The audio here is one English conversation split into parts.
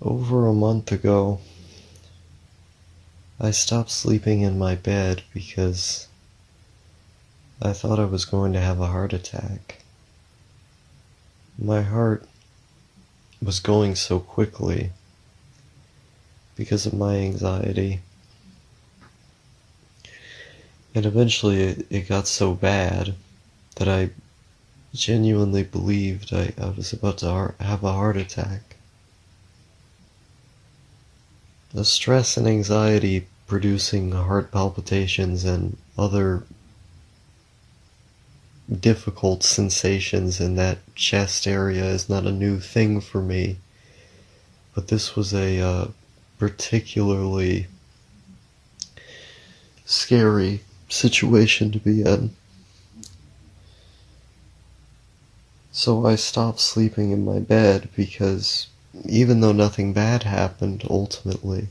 Over a month ago, I stopped sleeping in my bed because I thought I was going to have a heart attack. My heart was going so quickly because of my anxiety, and eventually it got so bad that I genuinely believed I was about to have a heart attack. The stress and anxiety producing heart palpitations and other difficult sensations in that chest area is not a new thing for me, but this was a particularly scary situation to be in. So I stopped sleeping in my bed because even though nothing bad happened ultimately,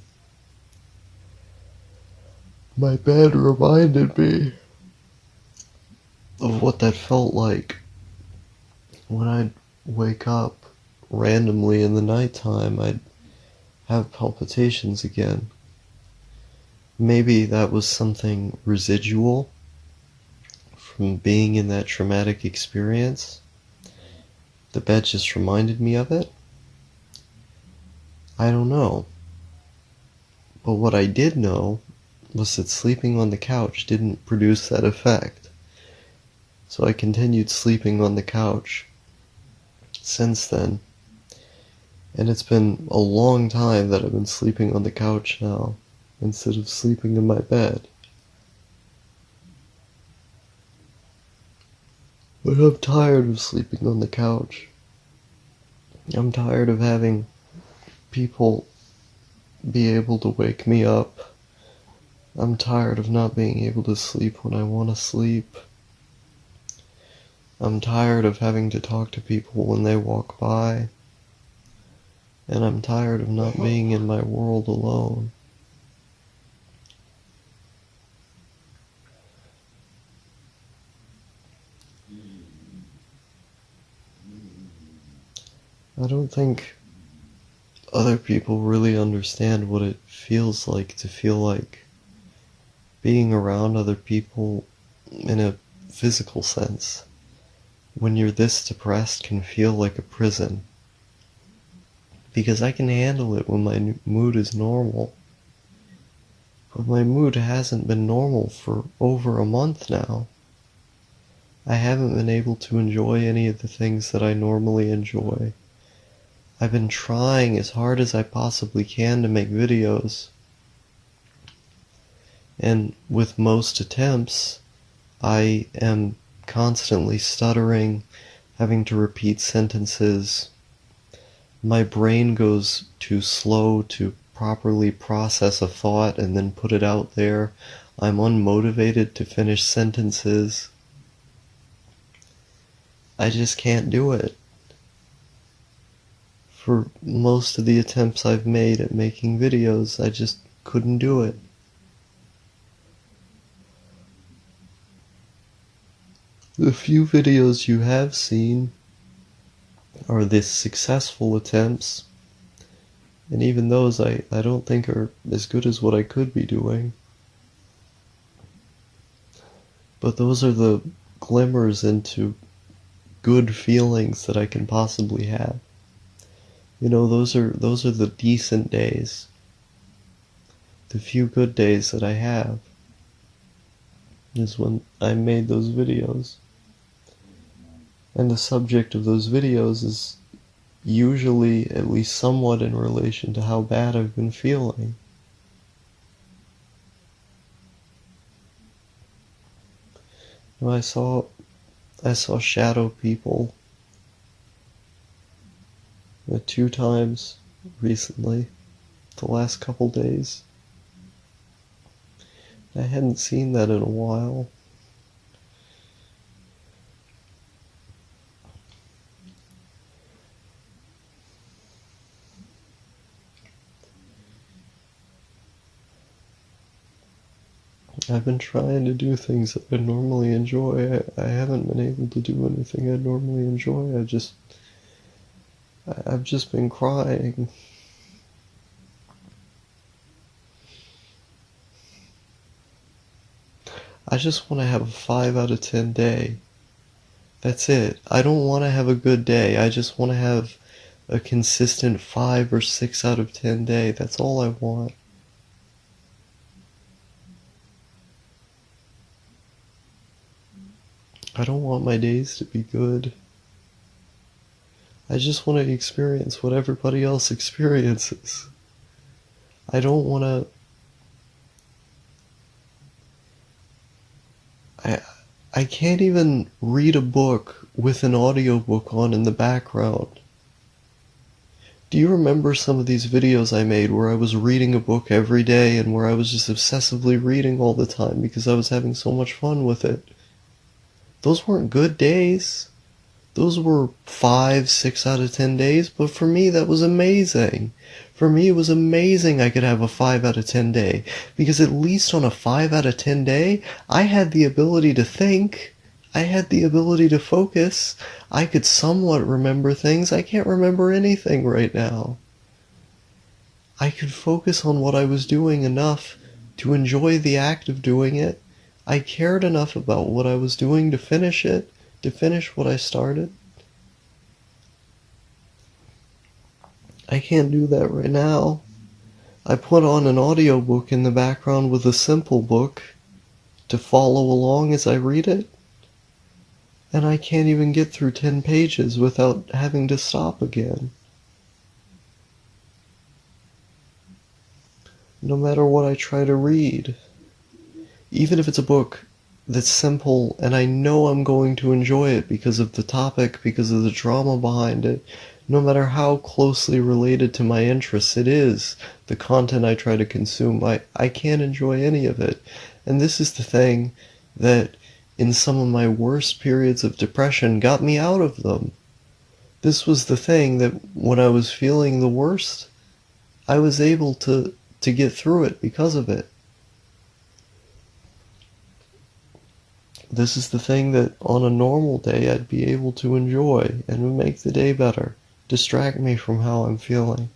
my bed reminded me of what that felt like when I'd wake up randomly in the nighttime. I'd have palpitations again. Maybe that was something residual from being in that traumatic experience. The bed just reminded me of it. I don't know. But what I did know was that sleeping on the couch didn't produce that effect. So I continued sleeping on the couch since then. And it's been a long time that I've been sleeping on the couch now, instead of sleeping in my bed. But I'm tired of sleeping on the couch. I'm tired of having people be able to wake me up. I'm tired of not being able to sleep when I want to sleep. I'm tired of having to talk to people when they walk by. And I'm tired of not being in my world alone. I don't think other people really understand what it feels like to feel like being around other people in a physical sense. When you're this depressed can feel like a prison. Because I can handle it when my mood is normal. But my mood hasn't been normal for over a month now. I haven't been able to enjoy any of the things that I normally enjoy. I've been trying as hard as I possibly can to make videos. And with most attempts, I am constantly stuttering, having to repeat sentences. My brain goes too slow to properly process a thought and then put it out there. I'm unmotivated to finish sentences. I just can't do it. For most of the attempts I've made at making videos, I just couldn't do it. The few videos you have seen are the successful attempts, and even those I don't think are as good as what I could be doing. But those are the glimmers into good feelings that I can possibly have. You know, those are the decent days. The few good days that I have is when I made those videos. And the subject of those videos is usually at least somewhat in relation to how bad I've been feeling. You know, I saw shadow people 2 times recently, the last couple days. I hadn't seen that in a while. I've been trying to do things that I normally enjoy. I haven't been able to do anything I normally enjoy. I've just been crying. I just want to have a 5 out of 10 day. That's it. I don't want to have a good day. I just want to have a consistent 5 or 6 out of 10 day. That's all I want. I don't want my days to be good. I just want to experience what everybody else experiences. I don't want to... I can't even read a book with an audiobook on in the background. Do you remember some of these videos I made where I was reading a book every day and where I was just obsessively reading all the time because I was having so much fun with it? Those weren't good days. Those were 5, 6 out of 10 days, but for me that was amazing. For me it was amazing I could have a 5 out of 10 day, because at least on a 5 out of 10 day, I had the ability to think, I had the ability to focus, I could somewhat remember things. I can't remember anything right now. I could focus on what I was doing enough to enjoy the act of doing it. I cared enough about what I was doing to finish it, to finish what I started. I can't do that right now. I put on an audiobook in the background with a simple book to follow along as I read it, and I can't even get through 10 pages without having to stop again. No matter what I try to read, even if it's a book that's simple and I know I'm going to enjoy it because of the topic, because of the drama behind it, no matter how closely related to my interests it is, the content I try to consume, I can't enjoy any of it. And this is the thing that in some of my worst periods of depression got me out of them. This was the thing that when I was feeling the worst, I was able to get through it because of it. This is the thing that on a normal day I'd be able to enjoy and would make the day better, distract me from how I'm feeling.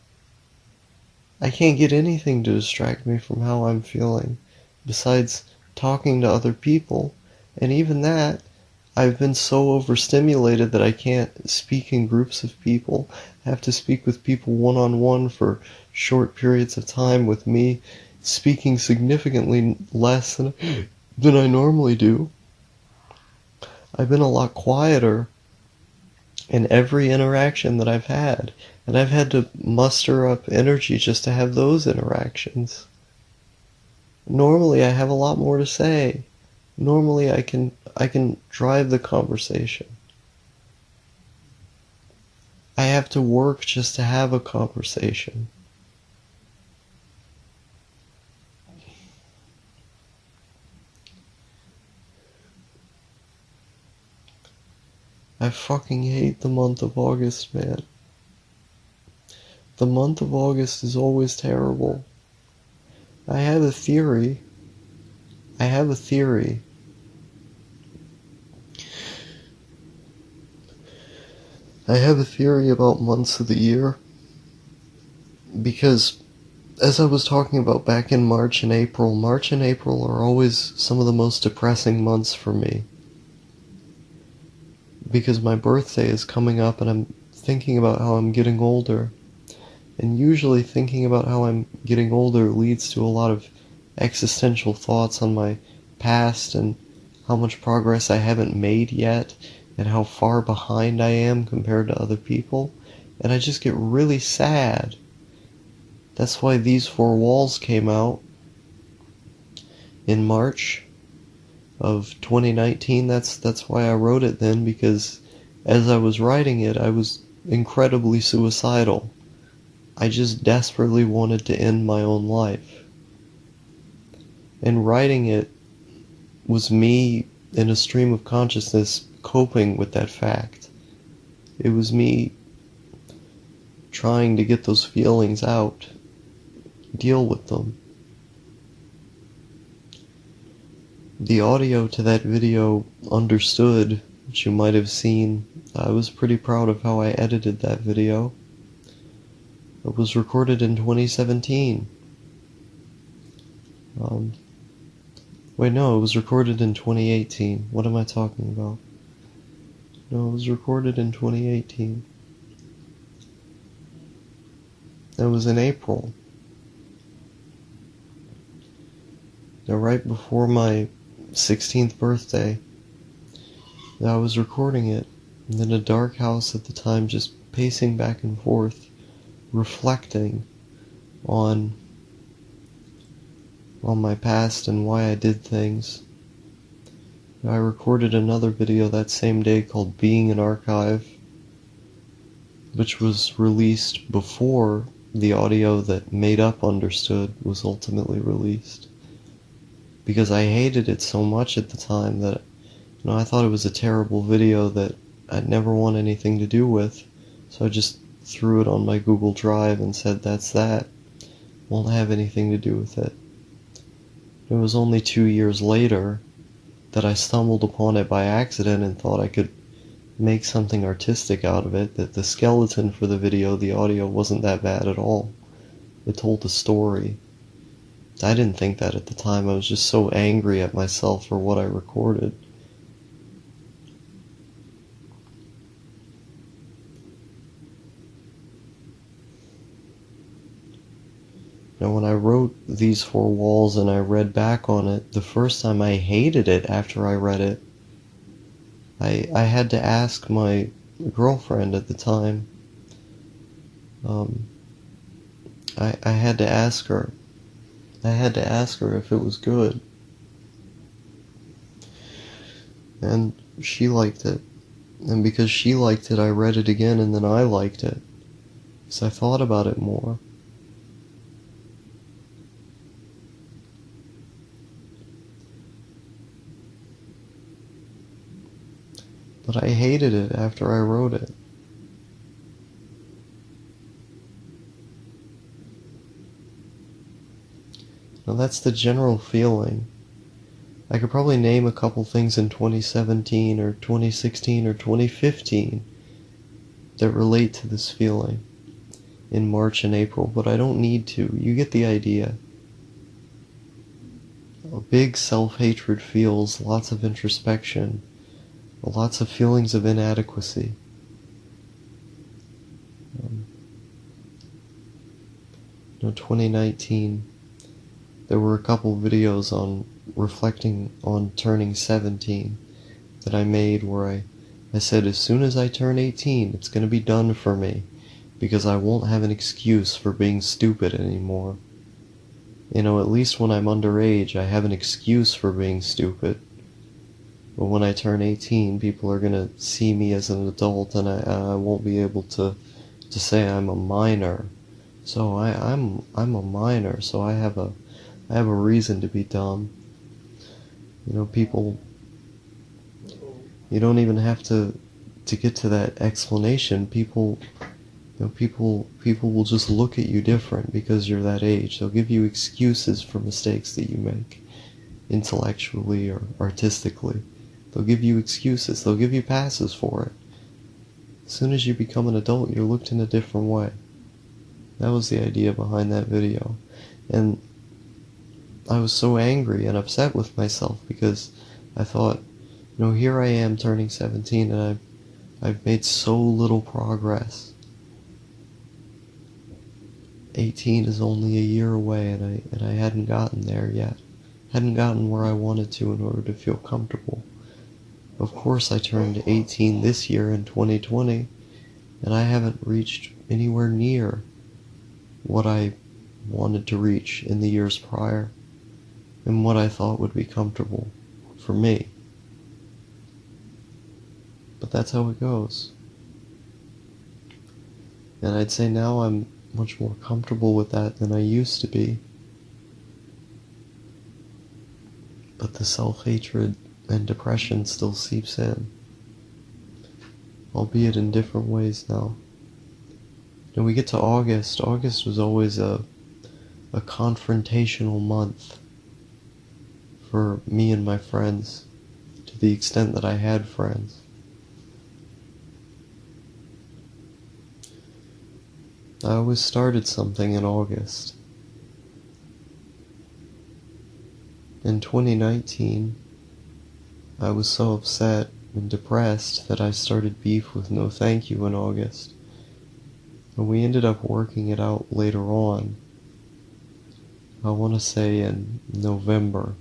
I can't get anything to distract me from how I'm feeling besides talking to other people, and even that, I've been so overstimulated that I can't speak in groups of people. I have to speak with people one-on-one for short periods of time, with me speaking significantly less than I normally do. I've been a lot quieter in every interaction that I've had, and I've had to muster up energy just to have those interactions. Normally I have a lot more to say. Normally I can drive the conversation. I have to work just to have a conversation. I fucking hate the month of August, man. The month of August is always terrible. I have a theory. I have a theory about months of the year, because as I was talking about back in March and April are always some of the most depressing months for me. Because my birthday is coming up and I'm thinking about how I'm getting older. And usually thinking about how I'm getting older leads to a lot of existential thoughts on my past and how much progress I haven't made yet and how far behind I am compared to other people. And I just get really sad. That's why These Four Walls came out in March of 2019. That's why I wrote it then, because as I was writing it, I was incredibly suicidal. I just desperately wanted to end my own life. And writing it was me in a stream of consciousness coping with that fact. It was me trying to get those feelings out, deal with them. The audio to that video, Understood, which you might have seen, I was pretty proud of how I edited that video. It was recorded in 2017. Wait, no, it was recorded in 2018. What am I talking about? No, it was recorded in 2018. That was in April. Now, right before my 16th birthday, I was recording it, and in a dark house at the time, just pacing back and forth, reflecting on my past and why I did things. I recorded another video that same day called Being an Archive, which was released before the audio that Made Up Understood was ultimately released. Because I hated it so much at the time that, I thought it was a terrible video that I'd never want anything to do with, so I just threw it on my Google Drive and said, that's that. Won't have anything to do with it. It was only 2 years later that I stumbled upon it by accident and thought I could make something artistic out of it, that the skeleton for the video, the audio, wasn't that bad at all. It told a story. I didn't think that at the time. I was just so angry at myself for what I recorded. Now, when I wrote These Four Walls and I read back on it, the first time I hated it after I read it. I had to ask my girlfriend at the time. I had to ask her. I had to ask her if it was good. And she liked it. And because she liked it, I read it again and then I liked it. Because I thought about it more. But I hated it after I wrote it. Now that's the general feeling. I could probably name a couple things in 2017 or 2016 or 2015 that relate to this feeling in March and April, but I don't need to. You get the idea. A big self-hatred feels, lots of introspection, lots of feelings of inadequacy. 2019, there were a couple videos on reflecting on turning 17 that I made where I said as soon as I turn 18, it's going to be done for me, because I won't have an excuse for being stupid anymore. At least when I'm underage, I have an excuse for being stupid. But when I turn 18, people are going to see me as an adult, and I won't be able to say I'm a minor. So I'm a minor, so I have a reason to be dumb. People, you don't even have to get to that explanation. People will just look at you different because you're that age. They'll give you excuses for mistakes that you make, intellectually or artistically. They'll give you excuses. They'll give you passes for it. As soon as you become an adult, you're looked in a different way. That was the idea behind that video. And I was so angry and upset with myself because I thought, here I am turning 17 and I've made so little progress. 18 is only a year away and I hadn't gotten there yet. Hadn't gotten where I wanted to in order to feel comfortable. Of course I turned 18 this year in 2020 and I haven't reached anywhere near what I wanted to reach in the years prior and what I thought would be comfortable for me. But that's how it goes. And I'd say now I'm much more comfortable with that than I used to be. But the self-hatred and depression still seeps in, albeit in different ways now. And we get to August. August was always a confrontational month for me and my friends, to the extent that I had friends. I always started something in August. In 2019, I was so upset and depressed that I started beef with No Thank You in August. And we ended up working it out later on. I want to say in November.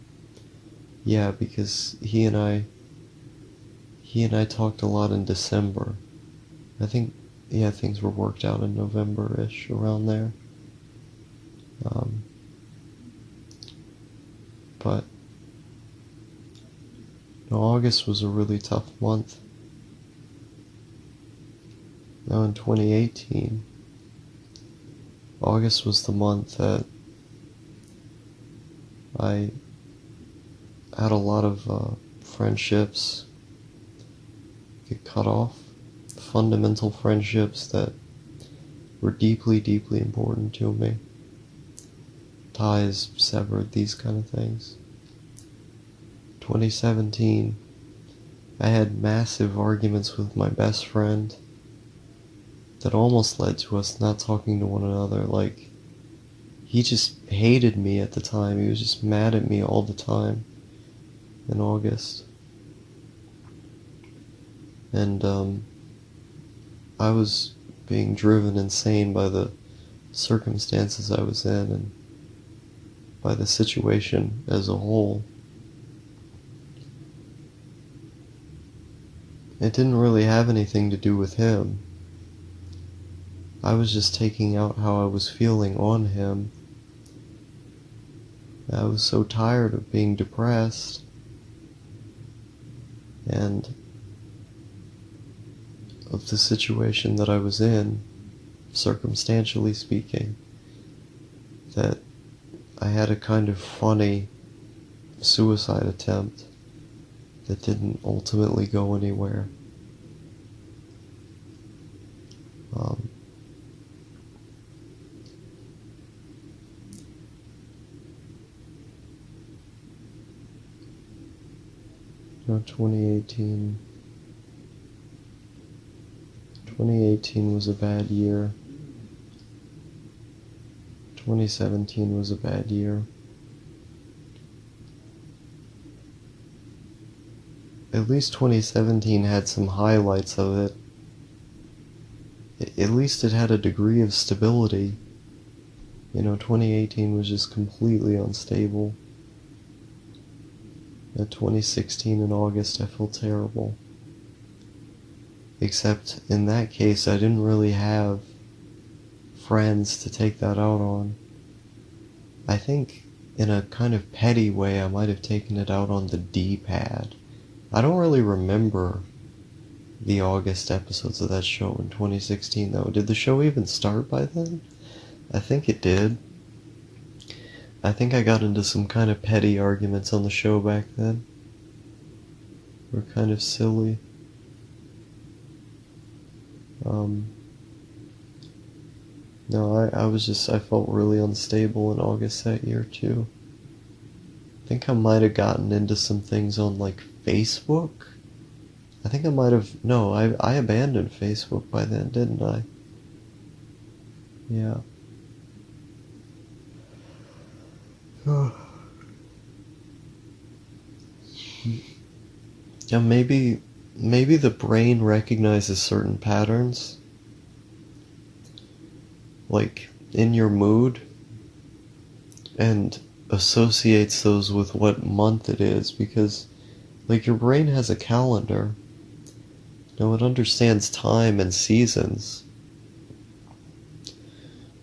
Yeah, because he and I talked a lot in December. I think, yeah, things were worked out in November-ish, around there. But no, August was a really tough month. Now in 2018, August was the month that I had a lot of friendships get cut off. Fundamental friendships that were deeply, deeply important to me. Ties severed, these kind of things. 2017, I had massive arguments with my best friend that almost led to us not talking to one another. Like, he just hated me at the time. He was just mad at me all the time in August. And I was being driven insane by the circumstances I was in and by the situation as a whole. It didn't really have anything to do with him. I was just taking out how I was feeling on him. I was so tired of being depressed and of the situation that I was in, circumstantially speaking, that I had a kind of funny suicide attempt that didn't ultimately go anywhere. 2018 was a bad year. 2017 was a bad year. At least 2017 had some highlights of it. At least it had a degree of stability. 2018 was just completely unstable. At 2016 in August, I felt terrible. Except in that case, I didn't really have friends to take that out on. I think in a kind of petty way, I might have taken it out on the D-pad. I don't really remember the August episodes of that show in 2016, though. Did the show even start by then? I think it did. I think I got into some kind of petty arguments on the show back then. Were kind of silly. No, I felt really unstable in August that year, too. I think I might have gotten into some things on, like, Facebook? I think I might have... No, I abandoned Facebook by then, didn't I? Yeah. Yeah, maybe the brain recognizes certain patterns, like in your mood, and associates those with what month it is, because like your brain has a calendar. It understands time and seasons.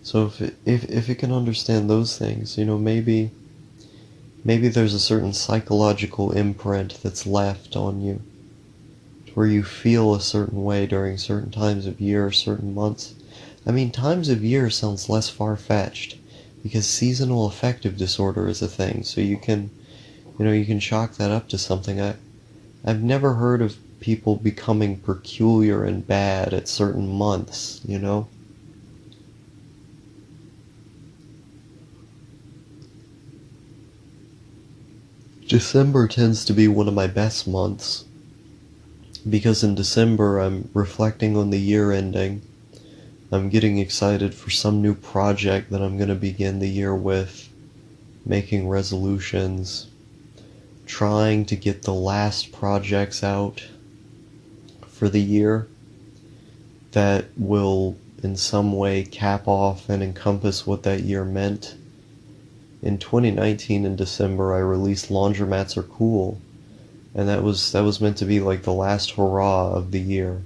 So if it can understand those things, maybe there's a certain psychological imprint that's left on you, where you feel a certain way during certain times of year, certain months. I mean, times of year sounds less far-fetched, because seasonal affective disorder is a thing, so you can chalk that up to something. I've never heard of people becoming peculiar and bad at certain months, December tends to be one of my best months, because in December I'm reflecting on the year ending. I'm getting excited for some new project that I'm going to begin the year with, making resolutions, trying to get the last projects out for the year that will in some way cap off and encompass what that year meant. In 2019 in December I released Laundromats Are Cool, and that was meant to be like the last hurrah of the year.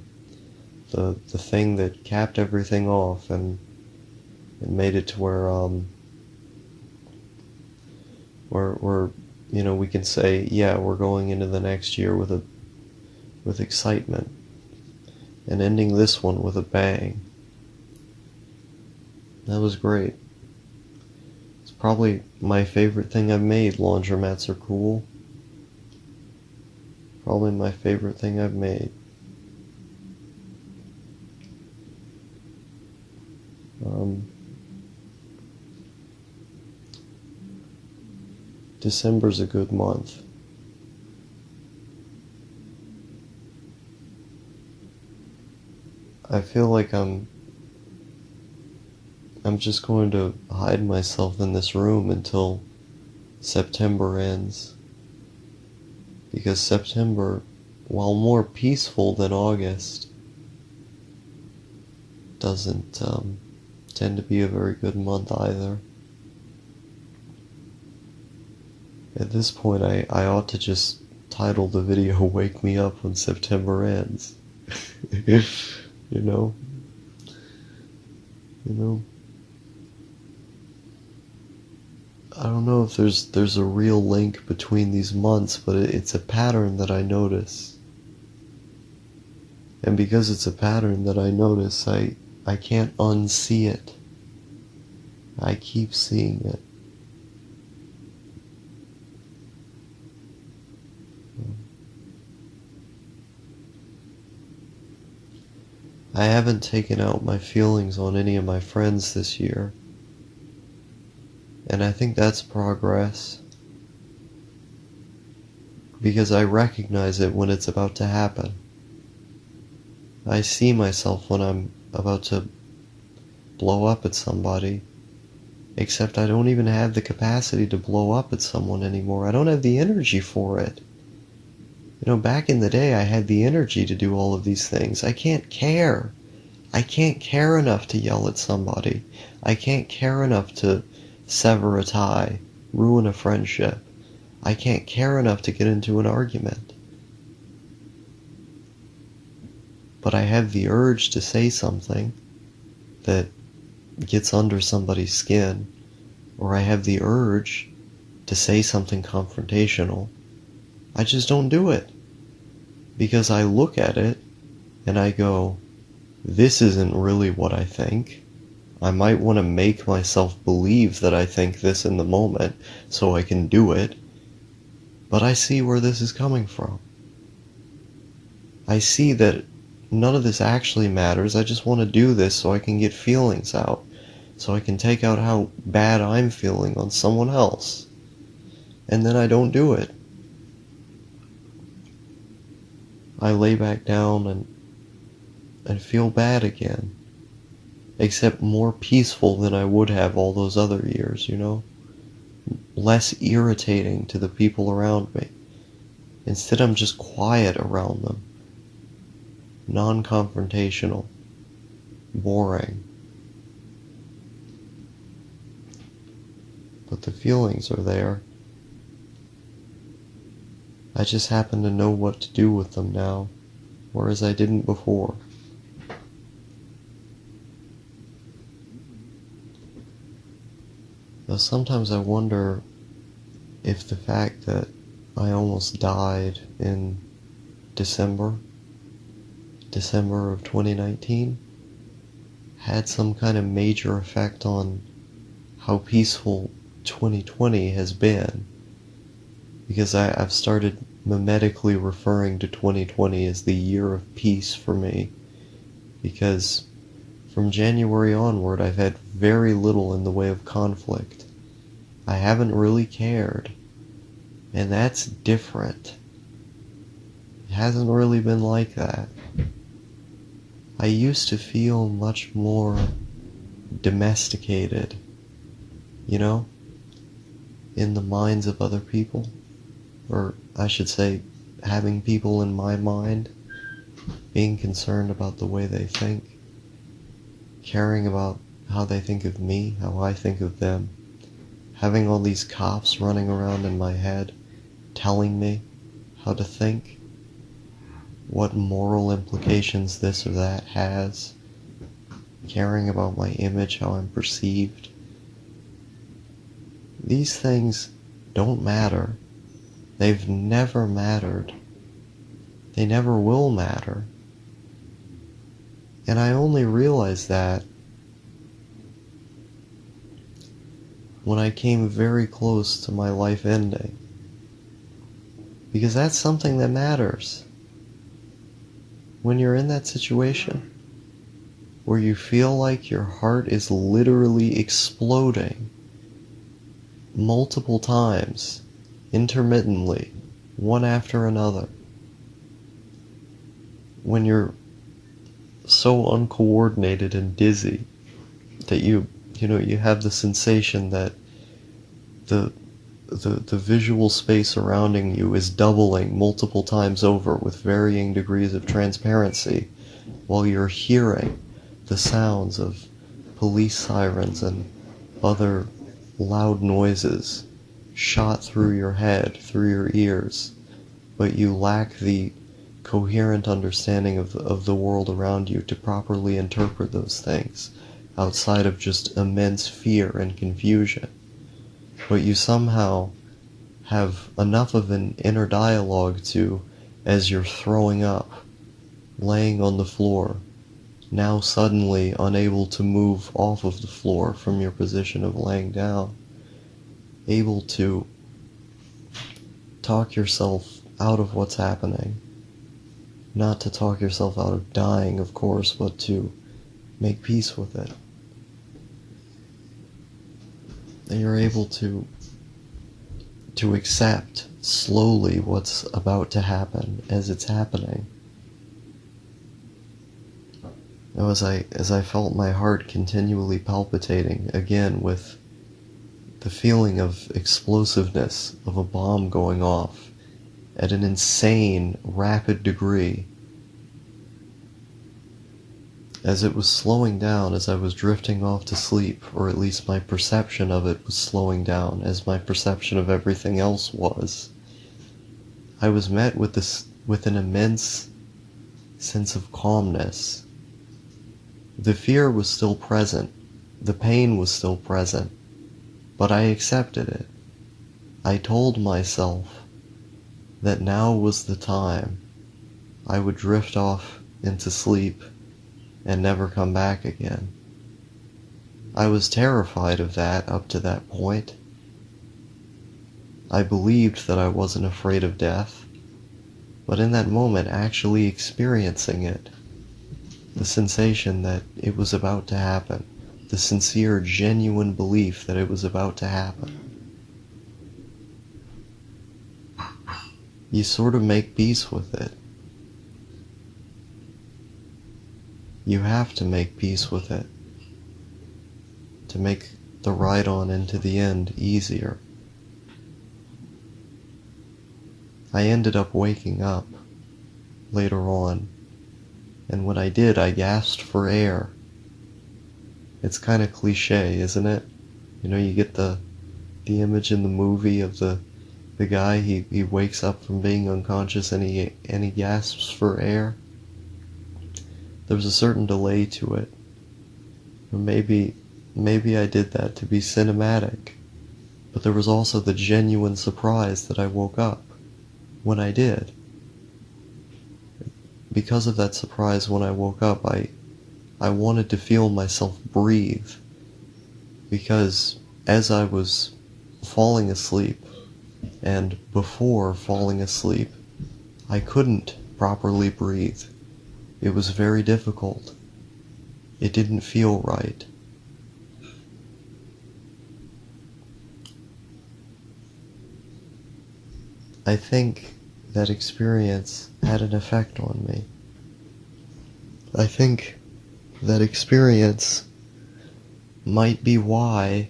The thing that capped everything off and made it to where we can say, yeah, we're going into the next year with excitement, and ending this one with a bang. That was great. It's probably my favorite thing I've made. Laundromats Are Cool. Probably my favorite thing I've made. December's a good month. I feel like I'm just going to hide myself in this room until September ends. Because September, while more peaceful than August, doesn't tend to be a very good month either. At this point, I ought to just title the video "Wake Me Up When September Ends." You know? I don't know if there's a real link between these months, but it's a pattern that I notice. And because it's a pattern that I notice, I can't unsee it. I keep seeing it. I haven't taken out my feelings on any of my friends this year. And I think that's progress. Because I recognize it when it's about to happen. I see myself when I'm about to blow up at somebody. Except I don't even have the capacity to blow up at someone anymore. I don't have the energy for it. Back in the day I had the energy to do all of these things. I can't care. I can't care enough to yell at somebody. I can't care enough to sever a tie, ruin a friendship. I can't care enough to get into an argument. But I have the urge to say something that gets under somebody's skin, or I have the urge to say something confrontational. I just don't do it. Because I look at it and I go, this isn't really what I think. I might want to make myself believe that I think this in the moment so I can do it, but I see where this is coming from. I see that none of this actually matters. I just want to do this so I can get feelings out, so I can take out how bad I'm feeling on someone else. And then I don't do it. I lay back down and feel bad again. Except more peaceful than I would have all those other years, Less irritating to the people around me. Instead, I'm just quiet around them. Non-confrontational. Boring. But the feelings are there. I just happen to know what to do with them now, whereas I didn't before. Though sometimes I wonder if the fact that I almost died in December of 2019, had some kind of major effect on how peaceful 2020 has been. Because I've started mimetically referring to 2020 as the year of peace for me. Because from January onward, I've had very little in the way of conflict. I haven't really cared. And that's different. It hasn't really been like that. I used to feel much more domesticated, in the minds of other people. or I should say, having people in my mind, being concerned about the way they think, caring about how they think of me, how I think of them, having all these cops running around in my head, telling me how to think, what moral implications this or that has, caring about my image, how I'm perceived. These things don't matter. They've never mattered. They never will matter. And I only realized that when I came very close to my life ending. Because that's something that matters. When you're in that situation where you feel like your heart is literally exploding multiple times, intermittently, one after another, when you're so uncoordinated and dizzy that you have the sensation that the visual space surrounding you is doubling multiple times over with varying degrees of transparency, while you're hearing the sounds of police sirens and other loud noises shot through your head, through your ears, but you lack the coherent understanding of the world around you to properly interpret those things, outside of just immense fear and confusion. But you somehow have enough of an inner dialogue to, as you're throwing up, laying on the floor, now suddenly unable to move off of the floor from your position of laying down, able to talk yourself out of what's happening. Not to talk yourself out of dying, of course, but to make peace with it. And you're able to accept slowly what's about to happen as it's happening. Now, as I felt my heart continually palpitating, again with the feeling of explosiveness of a bomb going off at an insane, rapid degree, as it was slowing down, as I was drifting off to sleep, or at least my perception of it was slowing down, as my perception of everything else was, I was met with an immense sense of calmness. The fear was still present, the pain was still present, but I accepted it. I told myself that now was the time I would drift off into sleep and never come back again. I was terrified of that up to that point. I believed that I wasn't afraid of death, but in that moment actually experiencing it, the sensation that it was about to happen, the sincere, genuine belief that it was about to happen, you sort of make peace with it. You have to make peace with it to make the ride on into the end easier. I ended up waking up later on, and when I did, I gasped for air. It's kind of cliche, isn't it? You get the image in the movie of the guy, he wakes up from being unconscious and he gasps for air. There was a certain delay to it. Or maybe I did that to be cinematic. But there was also the genuine surprise that I woke up when I did. Because of that surprise when I woke up, I wanted to feel myself breathe. Because as I was falling asleep, and before falling asleep, I couldn't properly breathe. It was very difficult. It didn't feel right. I think that experience had an effect on me. I think that experience might be why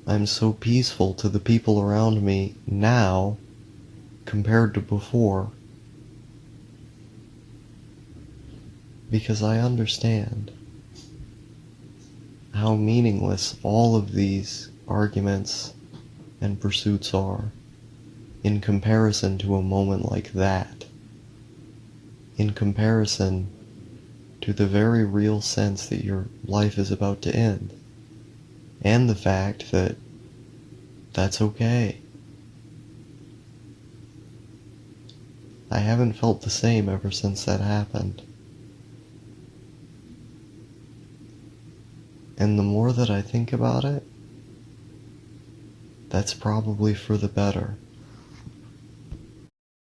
I'm so peaceful to the people around me now compared to before, because I understand how meaningless all of these arguments and pursuits are in comparison to a moment like that, in comparison to the very real sense that your life is about to end, and the fact that that's okay. I haven't felt the same ever since that happened. And the more that I think about it, that's probably for the better.